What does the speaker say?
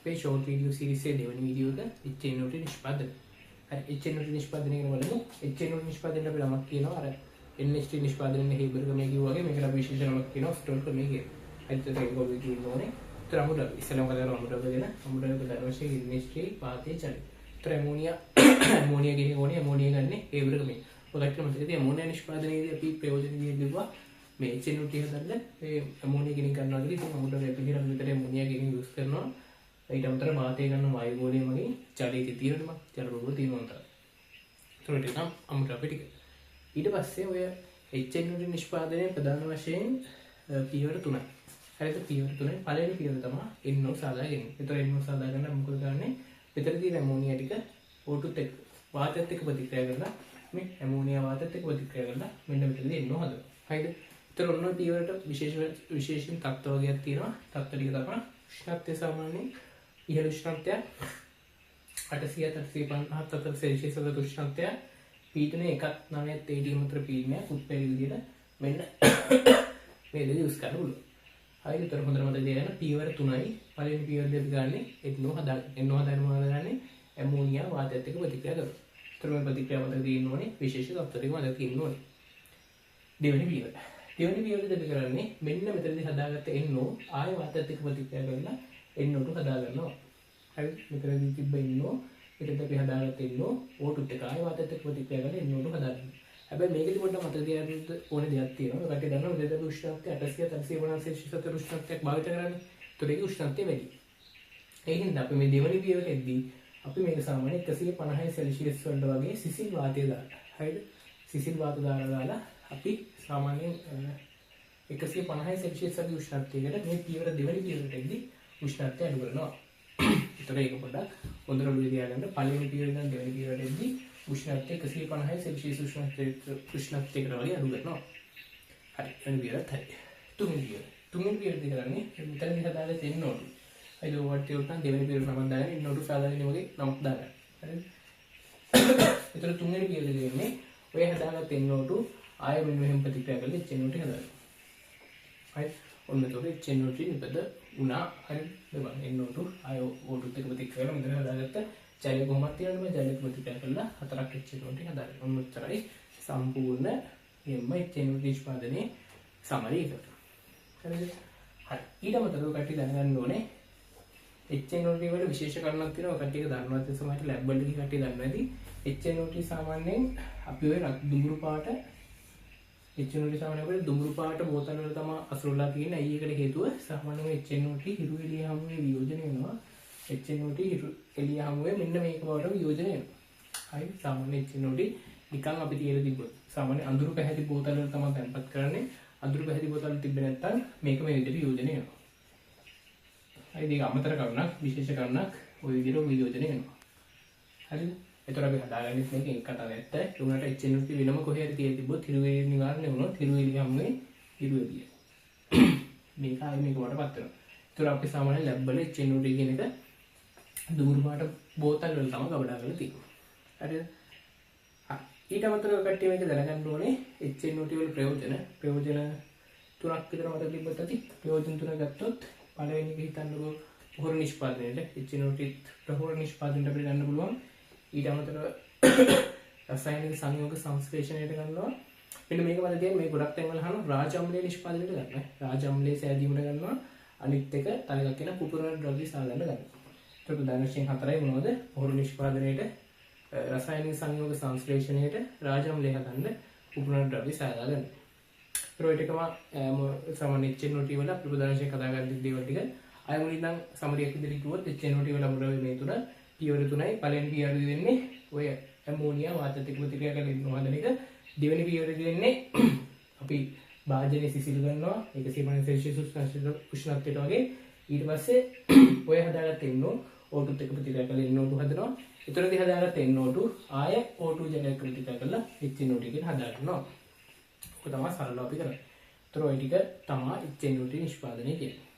අපේ short video series එකේ දෙවෙනි වීඩියෝ එක HNOT නිෂ්පාදනය. හරි HNOT නිෂ්පාදනය කියන බලමු. HNOT නිෂ්පාදනයට අපි නමක් කියනවා අර NHT නිෂ්පාදනයේ හේබර් ක්‍රමයේ කිව්වා වගේ මේකට අපි විශේෂ නමක් කියනවා ස්ටෝල් ක්‍රමය කියලා. හරිද? ඒක ඔබ කියන්න ඕනේ. ඒතර අමුඩ ඉස්සෙල්ලාම කතා කරමු අමුඩ ගැන. අමුඩ ප්‍රධාන වශයෙන් NHT පාතේ චලි. ඒතර ඇමෝනියා කියන ඕනේ ඇමෝනියා ගන්න හේබර් ක්‍රමය. ඔයගොල්ලන්ට මතකද ඇමෝනියා නිෂ්පාදනයේදී අපි ප්‍රයෝජන දීලා මේ HNOT හදන්න ඒ ඇමෝනියා ගෙනින් ගන්නවා කියලා. ඉතින් අමුඩ රැපිඩිරම් විතර ඇමෝනියා ගෙනින් යූස් කරනවා. ඊට අමතරව වාතය ගන්න වායු ගෝලය මගින් ජලයේ තියෙනවා ජල බබළු තියෙනවා. ඒතර ඒක නම් අමුඩ අපිට ඊට පස්සේ ඔය HNOT නිෂ්පාදනයේ ප්‍රධාන වශයෙන් පියවර 3යි. හරිද? පියවර 3යි. පළවෙනි පියවර තමයි NO සාදා ගැනීම. ඒතර NO සාදා ගන්න මොකද කරන්නේ? මෙතන තියෙන ඇමෝනියා ටික O2 එක්ක වාතයත් එක්ක ප්‍රතික්‍රියා කරලා මේ ඇමෝනියා වාතයත් එක්ක ප්‍රතික්‍රියා කරලා මෙන්න මෙතනදී NO හදනවා. හරිද? ඒතර ඔන්න පියවරට විශේෂයෙන් තත්ත්ව වර්ගයක් තියෙනවා. තත්ත්ව ටික තමයි උෂ්ණත්වය සාමාන්‍යයෙන් ඉහළ උෂ්ණත්වය 850 සෙල්සියස් වල උෂ්ණත්වය පීඩනය 1.9 ATM අතර පීඩනයක් උත්පත්ති විදිහට මෙන්න මේ දෙක යූස් කරන්න පුළුවන්. හරිද? ඒතර හොඳට මතක තියාගන්න පියවර 3යි. පළවෙනි පියවරදී අපි ගන්නේ NO හදාගන්න ඇමෝනියා වාතයත් එක්ක ප්‍රතික්‍රියා කරනවා. ඒතර මේ ප්‍රතික්‍රියාව මතක තියෙන්න ඕනේ විශේෂ තත්ත්ව ටික මතක තියෙන්න ඕනේ. දෙවෙනි පියවර. දෙවෙනි පියවරදී අපි කරන්නේ මෙන්න මෙතනදී හදාගත්ත NO ආය වාතයත් එක්ක ප්‍රතික්‍රියා කරලා NO2 හදා ගන්නවා. හරිද? මෙතනදී තිබ්බ NO ඊට අපි හදාගත්ත NO O2 එක ආය වාතයත් එක්ක ප්‍රතික්‍රියා කරලා NO2 හදා ගන්නවා. හැබැයි මේකෙදි පොඩ්ඩක් මතක තියාගන්න ඕනේ දෙයක් තියෙනවා. ඒකට දන්නවා මෙතන උෂ්ණත්වය 850 සෙල්සියස් අතර උෂ්ණත්වයක් භාවිත කරන්නේ. ඒතර ඒක උෂ්ණත්වය වැඩි. ඒ හින්දා අපි මේ දෙවෙනි පියවරේදී අපි මේක සාමාන්‍ය 150 සෙල්සියස් වලට වගේ සිසිල් වාතය දාලා. හරිද? සිසිල් වාත දාලා අපි සාමාන්‍යයෙන් 150 සෙල්සියස් වගේ උෂ්ණත්වයකට මේ පියවර දෙවෙනි පියවරේදී උෂ්ණත්වය අඩු කරනවා. ඒතර ඒක පොඩ්ඩක් හොඳට ඔළුවේ තියාගන්න. පළවෙනි පියවරේ ඉඳන් දෙවෙනි පියවරේදී උෂ්ණත්වය 150 සෙල්සියස් උෂ්ණත්වයකට වගේ අඩු කරනවා. හරි. වෙන පියවරත් හරි. තුන්වෙනි පියවරදී කරන්නේ මෙතනදී හදාගන්න NO2. හරිද? ඔයාලට උත්තර දෙවෙනි පියවර නමක් දාගෙන NO2 සාදාගෙන වගේ නමක් දාගන්න. හරිද? ඒතර තුන්වෙනි පියවරදී වෙන්නේ ඔය හදාගත්ත NO2 ආයෙ මෙන්න මෙහෙම ප්‍රතික්‍රියා කරලා HNO2 හදාගන්න. හරි. ඔන්න ඒතකොට HNO2 නිපද වුණා. හරිද? බලන්න NO2 ආයෙ O2 එක්ක ප්‍රතික්‍රියා කරලා මෙතන හදාගත්ත ජලය කොහොමද තියෙන්නේ? මේ ජලයට ප්‍රතික්‍රියා කරලා හතරක් HNO2 හදාගන්න. ඔන්න උත්තරයි සම්පූර්ණ HNO2 නිෂ්පාදනයේ සමරි එක. හරිද? හරි. ඊට අමතරව කට්ටිය දැනගන්න ඕනේ HNO2 වල විශේෂ කාරණාවක් තියෙනවා. කට්ටියක දන්නවත් සමහරට ලැබ් වලදී කට්ටිය දන්නේ නැති HNO2 සාමාන්‍යයෙන් අපි ඔය දුඹුරු පාට HNO2 සාමාන්‍යයෙන් අපේ දුඹුරු පාට බෝතල් වල තමයි අසුරලා තියෙන්නේ. ඇයි ඒකට හේතුව? සාමාන්‍යයෙන් HNO2 හිරු එළිය හැමුවේ වියෝජනය වෙනවා. HNO2 හිරු එළිය හැමුවේ මෙන්න මේක බවට වියෝජනය වෙනවා. හරි. සාමාන්‍ය HNO2 නිකන් අපි තියලා තිබ්බොත් සාමාන්‍ය අඳුරු පැහැති බෝතල් වල තමයි තැන්පත් කරන්නේ. අඳුරු පැහැති බෝතල් තිබ්බේ නැත්නම් මේක මේ විදිහට වියෝජනය වෙනවා. හරි. ඒක අමතර කරුණක් විශේෂ කරුණක් ওই විදිහට වියෝජනය වෙනවා. හරිද? ඒතර අපි හදාගන්නේ මේක එක කතාවක් ඇත්ත. ඒ උනට HNO2 වෙනම කොහේ හරි තියලා තිබ්බොත් හිරු එළිය නිවාරණය වුණොත් හිරු එළිය හැමුවේ හිරු එළිය. මේක ආයේ මේක වටපත් වෙනවා. ඒතර අපි සාමාන්‍ය ලැබ් වල HNO2 කියන එක දුඹුරු පාට බෝතල් වල තමයි ගබඩා කරලා තියෙන්නේ. හරිද? ඊට අමතරව කට්ටිය මේක දැනගන්න ඕනේ HNO2 වල ප්‍රයෝජන තුනක් විතර මතක තිබ්බත් ඇති. ප්‍රයෝජන තුන ගත්තොත් පළවෙනි එක හිතන්නකෝ පොහොර නිෂ්පාදනයේට HNO2 පොහොර නිෂ්පාදනයට අපිට ගන්න පුළුවන්. ඊට අමතරව රසායනික සංයෝග සංශ්ලේෂණයට ගන්නවා. මෙන්න මේක මත තියෙන මේ ගොඩක් තැන්වල අහනවා රාජ අම්ලයේ නිෂ්පාදනයට ගන්න. රාජ අම්ලයේ සෑදීමට ගන්නවා. අනිත් එක තව එකක් කියන කුපුරන ද්‍රව්‍ය සාදන්න ගන්නවා. ඒකට ප්‍රධාන වශයෙන් හතරයි මොනවද? පොහොර නිෂ්පාදනයේට රසායනික සංයෝග සංශ්ලේෂණයට රාජ අම්ලය හදන්න කුපුරන ද්‍රව්‍ය සාදා ගන්න. ඒකට එකම සාමාන්‍ය HNO2 වල අපි ප්‍රධාන වශයෙන් කතා කරන දේවල් ටික අය මුලින් නම් සමරියක් විදිහට කිව්වොත් HNO2 වල අමුද්‍රව්‍ය මේ තුන පියවර 3යි. පළවෙනි පියවරදී වෙන්නේ ඔය ඇමෝනියා වාතයත් එක්ක ප්‍රතික්‍රියා කරලා ඉන්නවද එක. දෙවෙනි පියවරදී වෙන්නේ අපි භාජනයේ සිසිල් කරනවා 150 සෙල්සියස් උෂ්ණත්වයට වගේ. ඊට පස්සේ ඔය හදාගත්ත NO O2 එක්ක ප්‍රතික්‍රියා කරලා NO2 හදනවා. ඊතරදී හදාගත්ත NO2 ආය O2 ජලයක ප්‍රතික්‍රියා කරලා HNO2 එකෙන් හදා ගන්නවා. ඔක තමයි සරලව අපි කරන්නේ. ඒතර ඔය ටික තමයි HNO2 නිෂ්පාදනය කියන්නේ.